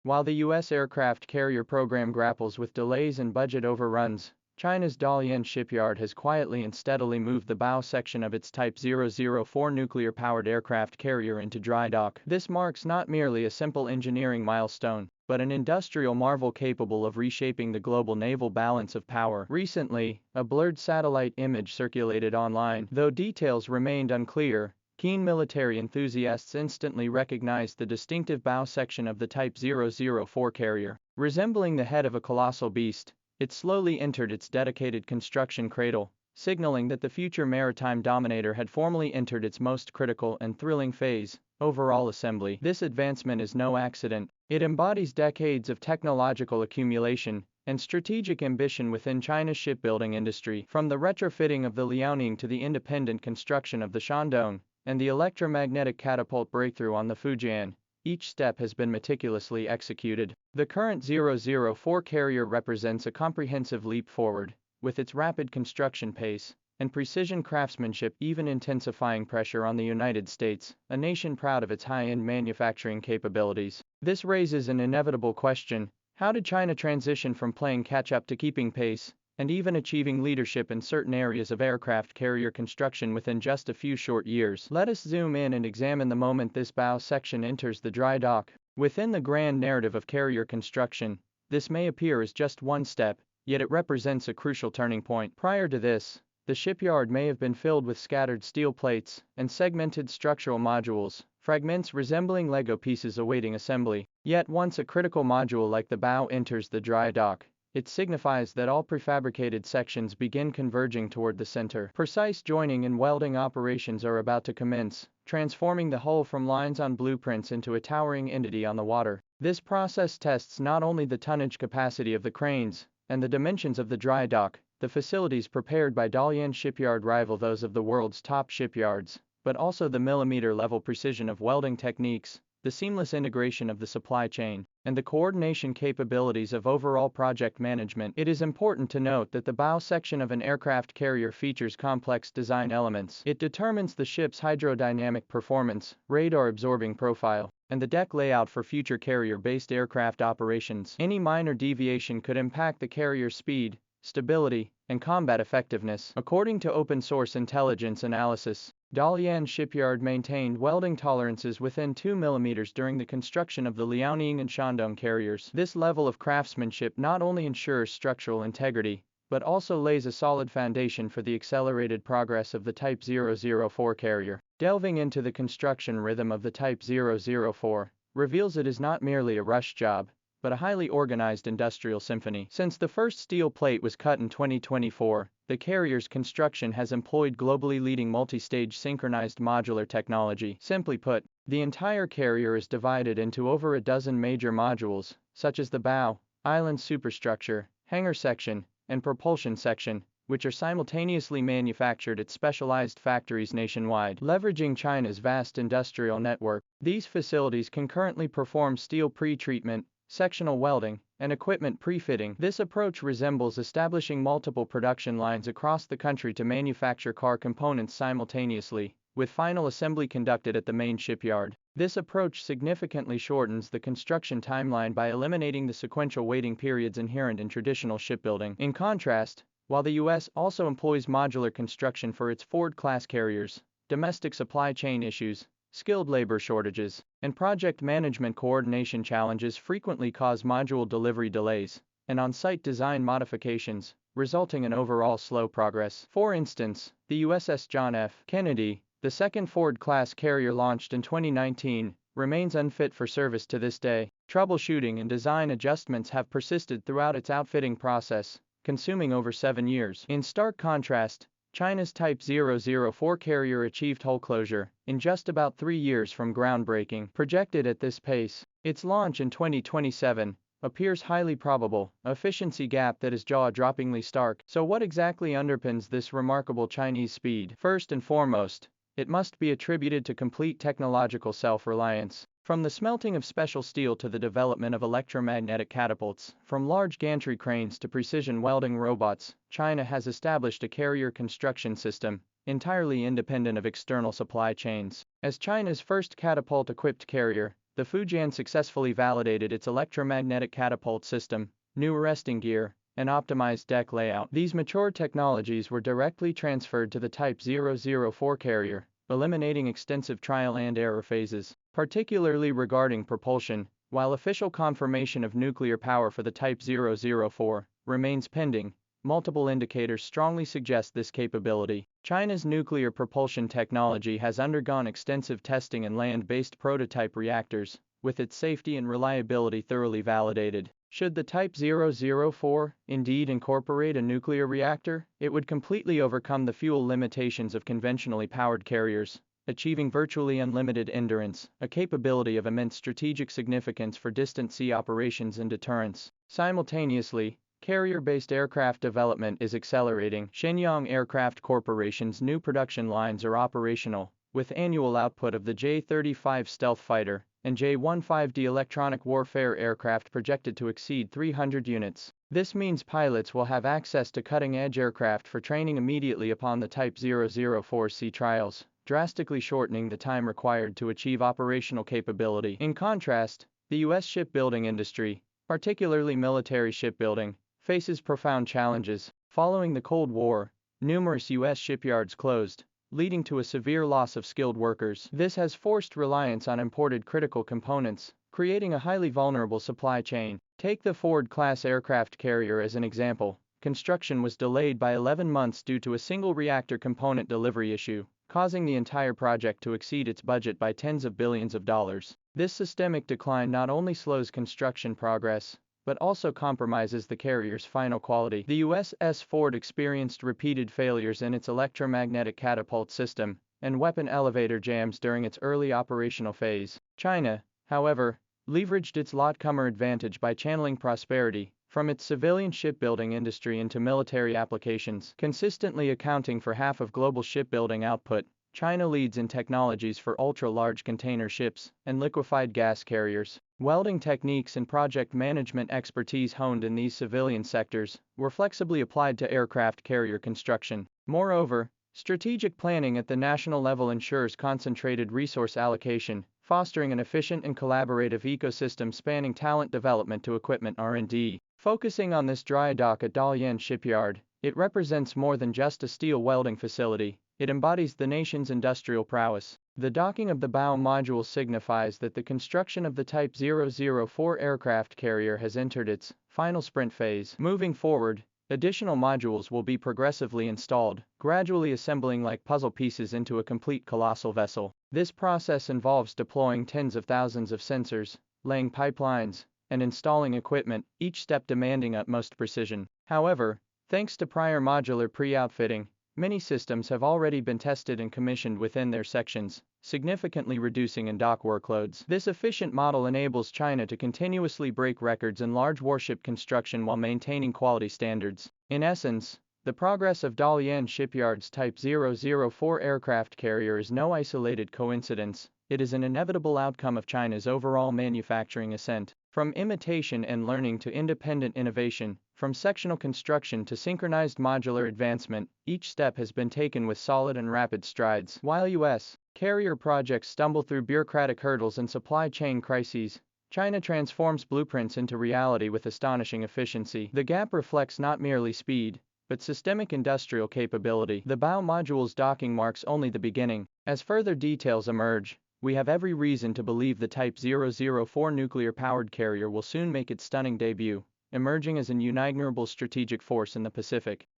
While the U.S. aircraft carrier program grapples with delays and budget overruns, China's Dalian Shipyard has quietly and steadily moved the bow section of its Type 004 nuclear-powered aircraft carrier into dry dock. This marks not merely a simple engineering milestone, but an industrial marvel capable of reshaping the global naval balance of power. Recently, a blurred satellite image circulated online. Though details remained unclear, keen military enthusiasts instantly recognized the distinctive bow section of the Type 004 carrier. Resembling the head of a colossal beast, it slowly entered its dedicated construction cradle, signaling that the future maritime dominator had formally entered its most critical and thrilling phase, overall assembly. This advancement is no accident. It embodies decades of technological accumulation and strategic ambition within China's shipbuilding industry. From the retrofitting of the Liaoning to the independent construction of the Shandong, and the electromagnetic catapult breakthrough on the Fujian, each step has been meticulously executed. The current 004 carrier represents a comprehensive leap forward, with its rapid construction pace and precision craftsmanship even intensifying pressure on the United States, a nation proud of its high-end manufacturing capabilities. This raises an inevitable question: how did China transition from playing catch-up to keeping pace, and even achieving leadership in certain areas of aircraft carrier construction within just a few short years? Let us zoom in and examine the moment this bow section enters the dry dock. Within the grand narrative of carrier construction, this may appear as just one step, yet it represents a crucial turning point. Prior to this, the shipyard may have been filled with scattered steel plates and segmented structural modules, fragments resembling Lego pieces awaiting assembly. Yet once a critical module like the bow enters the dry dock, it signifies that all prefabricated sections begin converging toward the center. Precise joining and welding operations are about to commence, transforming the hull from lines on blueprints into a towering entity on the water. This process tests not only the tonnage capacity of the cranes and the dimensions of the dry dock. The facilities prepared by Dalian Shipyard rival those of the world's top shipyards, but also the millimeter-level precision of welding techniques, the seamless integration of the supply chain, and the coordination capabilities of overall project management. It is important to note that the bow section of an aircraft carrier features complex design elements. It determines the ship's hydrodynamic performance, radar-absorbing profile, and the deck layout for future carrier-based aircraft operations. Any minor deviation could impact the carrier's speed, stability, and combat effectiveness. According to open-source intelligence analysis, Dalian Shipyard maintained welding tolerances within 2 mm during the construction of the Liaoning and Shandong carriers. This level of craftsmanship not only ensures structural integrity, but also lays a solid foundation for the accelerated progress of the Type 004 carrier. Delving into the construction rhythm of the Type 004 reveals it is not merely a rush job, but a highly organized industrial symphony. Since the first steel plate was cut in 2024, the carrier's construction has employed globally leading multi-stage synchronized modular technology. Simply put, the entire carrier is divided into over a dozen major modules, such as the bow, island superstructure, hangar section, and propulsion section, which are simultaneously manufactured at specialized factories nationwide. Leveraging China's vast industrial network, these facilities concurrently perform steel pre-treatment, sectional welding, and equipment pre-fitting. This approach resembles establishing multiple production lines across the country to manufacture car components simultaneously, with final assembly conducted at the main shipyard. This approach significantly shortens the construction timeline by eliminating the sequential waiting periods inherent in traditional shipbuilding. In contrast, while the U.S. also employs modular construction for its Ford-class carriers, domestic supply chain issues, skilled labor shortages, and project management coordination challenges frequently cause module delivery delays and on-site design modifications, resulting in overall slow progress. For instance, the USS John F. Kennedy, the second Ford-class carrier launched in 2019, remains unfit for service to this day. Troubleshooting and design adjustments have persisted throughout its outfitting process, consuming over 7 years. In stark contrast, China's Type 004 carrier achieved hull closure in just about 3 years from groundbreaking. Projected at this pace, its launch in 2027 appears highly probable, an efficiency gap that is jaw-droppingly stark. So what exactly underpins this remarkable Chinese speed? First and foremost, it must be attributed to complete technological self-reliance. From the smelting of special steel to the development of electromagnetic catapults, from large gantry cranes to precision welding robots, China has established a carrier construction system entirely independent of external supply chains. As China's first catapult-equipped carrier, the Fujian successfully validated its electromagnetic catapult system, new arresting gear, and optimized deck layout. These mature technologies were directly transferred to the Type 004 carrier, eliminating extensive trial and error phases, particularly regarding propulsion. While official confirmation of nuclear power for the Type 004 remains pending, multiple indicators strongly suggest this capability. China's nuclear propulsion technology has undergone extensive testing in land-based prototype reactors, with its safety and reliability thoroughly validated. Should the Type 004 indeed incorporate a nuclear reactor, it would completely overcome the fuel limitations of conventionally powered carriers, achieving virtually unlimited endurance, a capability of immense strategic significance for distant sea operations and deterrence. Simultaneously, carrier-based aircraft development is accelerating. Shenyang Aircraft Corporation's new production lines are operational, with annual output of the J-35 stealth fighter and J-15D electronic warfare aircraft projected to exceed 300 units. This means pilots will have access to cutting-edge aircraft for training immediately upon the Type 004 sea trials, drastically shortening the time required to achieve operational capability. In contrast, the U.S. shipbuilding industry, particularly military shipbuilding, faces profound challenges. Following the Cold War, numerous U.S. shipyards closed, leading to a severe loss of skilled workers. This has forced reliance on imported critical components, creating a highly vulnerable supply chain. Take the Ford-class aircraft carrier as an example. Construction was delayed by 11 months due to a single reactor component delivery issue, causing the entire project to exceed its budget by tens of billions of dollars. This systemic decline not only slows construction progress, but also compromises the carrier's final quality. The USS Ford experienced repeated failures in its electromagnetic catapult system and weapon elevator jams during its early operational phase. China, however, leveraged its latecomer advantage by channeling prosperity from its civilian shipbuilding industry into military applications. Consistently accounting for half of global shipbuilding output, China leads in technologies for ultra-large container ships and liquefied gas carriers. Welding techniques and project management expertise honed in these civilian sectors were flexibly applied to aircraft carrier construction. Moreover, strategic planning at the national level ensures concentrated resource allocation, fostering an efficient and collaborative ecosystem spanning talent development to equipment R&D. Focusing on this dry dock at Dalian Shipyard, it represents more than just a steel welding facility. It embodies the nation's industrial prowess. The docking of the bow module signifies that the construction of the Type 004 aircraft carrier has entered its final sprint phase. Moving forward, additional modules will be progressively installed, gradually assembling like puzzle pieces into a complete colossal vessel. This process involves deploying tens of thousands of sensors, laying pipelines, and installing equipment, each step demanding utmost precision. However, thanks to prior modular pre-outfitting, many systems have already been tested and commissioned within their sections, significantly reducing in-dock workloads. This efficient model enables China to continuously break records in large warship construction while maintaining quality standards. In essence, the progress of Dalian Shipyard's Type 004 aircraft carrier is no isolated coincidence. It is an inevitable outcome of China's overall manufacturing ascent. From imitation and learning to independent innovation, from sectional construction to synchronized modular advancement, each step has been taken with solid and rapid strides. While U.S. carrier projects stumble through bureaucratic hurdles and supply chain crises, China transforms blueprints into reality with astonishing efficiency. The gap reflects not merely speed, but systemic industrial capability. The bow module's docking marks only the beginning. As further details emerge, we have every reason to believe the Type 004 nuclear-powered carrier will soon make its stunning debut, emerging as an unignorable strategic force in the Pacific.